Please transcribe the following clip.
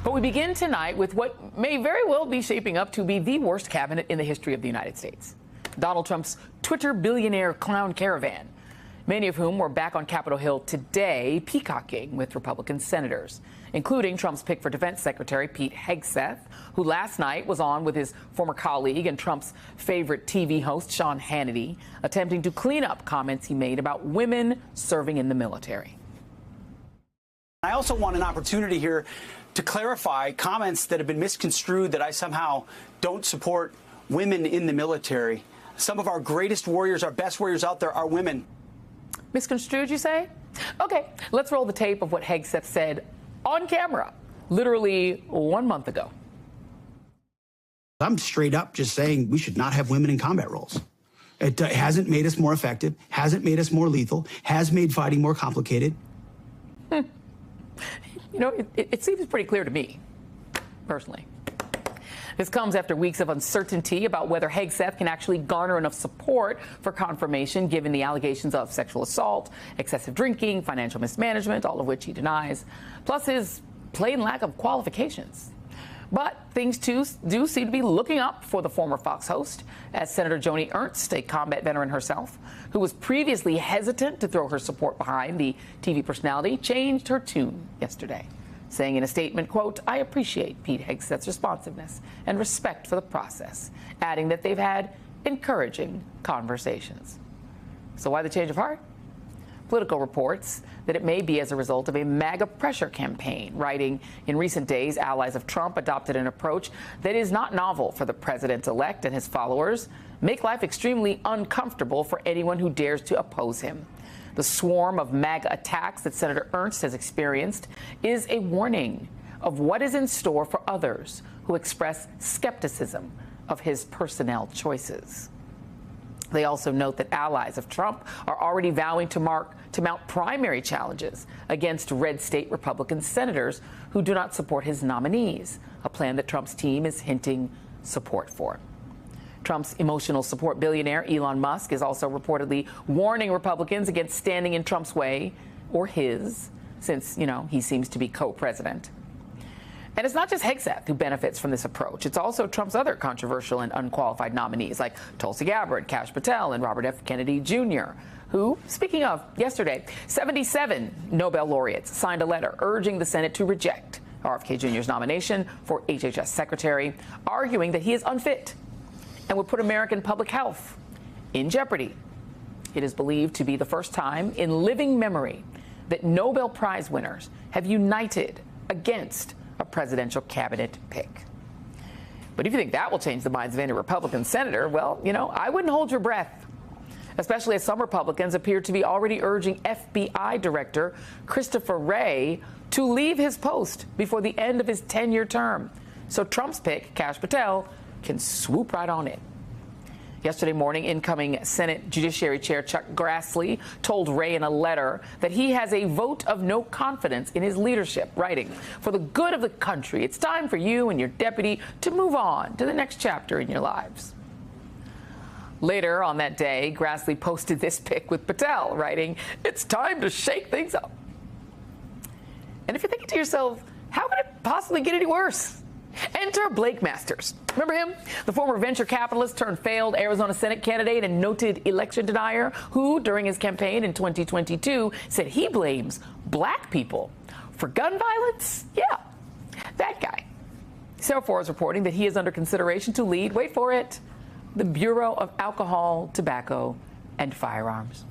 But we begin tonight with what may very well be shaping up to be the worst cabinet in the history of the United States. Donald Trump's Twitter billionaire clown caravan, many of whom were back on Capitol Hill today peacocking with Republican senators, including Trump's pick for Defense Secretary Pete Hegseth, who last night was on with his former colleague and Trump's favorite TV host, Sean Hannity, attempting to clean up comments he made about women serving in the military. I also want an opportunity here to clarify comments that have been misconstrued that I somehow don't support women in the military. Some of our greatest warriors, our best warriors out there are women. Misconstrued, you say? Okay, let's roll the tape of what Hegseth said on camera, literally 1 month ago. I'm straight up just saying we should not have women in combat roles. It hasn't made us more effective, hasn't made us more lethal, has made fighting more complicated. You know, it seems pretty clear to me, personally. This comes after weeks of uncertainty about whether Hegseth can actually garner enough support for confirmation, given the allegations of sexual assault, excessive drinking, financial mismanagement, all of which he denies, plus his plain lack of qualifications. But things, too, do seem to be looking up for the former Fox host, as Senator Joni Ernst, a combat veteran herself, who was previously hesitant to throw her support behind the TV personality, changed her tune yesterday, saying in a statement, quote, "I appreciate Pete Hegseth's responsiveness and respect for the process," adding that they've had encouraging conversations. So why the change of heart? Political reports that it may be as a result of a MAGA pressure campaign, writing, in recent days, allies of Trump adopted an approach that is not novel for the president-elect and his followers, make life extremely uncomfortable for anyone who dares to oppose him. The swarm of MAGA attacks that Senator Ernst has experienced is a warning of what is in store for others who express skepticism of his personnel choices. They also note that allies of Trump are already vowing to mount primary challenges against red state Republican senators who do not support his nominees, a plan that Trump's team is hinting support for. Trump's emotional support billionaire Elon Musk is also reportedly warning Republicans against standing in Trump's way, or his, since, you know, he seems to be co-president. And it's not just Hegseth who benefits from this approach. It's also Trump's other controversial and unqualified nominees like Tulsi Gabbard, Kash Patel, and Robert F. Kennedy Jr., who, speaking of, yesterday, 77 Nobel laureates signed a letter urging the Senate to reject RFK Jr.'s nomination for HHS Secretary, arguing that he is unfit and would put American public health in jeopardy. It is believed to be the first time in living memory that Nobel Prize winners have united against a presidential cabinet pick. But if you think that will change the minds of any Republican senator, well, you know, I wouldn't hold your breath, especially as some Republicans appear to be already urging FBI Director Christopher Wray to leave his post before the end of his 10-year term, so Trump's pick, Kash Patel, can swoop right on in. Yesterday morning, incoming Senate Judiciary Chair Chuck Grassley told Wray in a letter that he has a vote of no confidence in his leadership, writing, "For the good of the country, it's time for you and your deputy to move on to the next chapter in your lives." Later on that day, Grassley posted this pic with Patel, writing, "It's time to shake things up." And if you're thinking to yourself, how could it possibly get any worse? Enter Blake Masters. Remember him? The former venture capitalist turned failed Arizona Senate candidate and noted election denier who, during his campaign in 2022, said he blames black people for gun violence? Yeah, that guy. Cell4 is reporting that he is under consideration to lead, wait for it, the Bureau of Alcohol, Tobacco, and Firearms.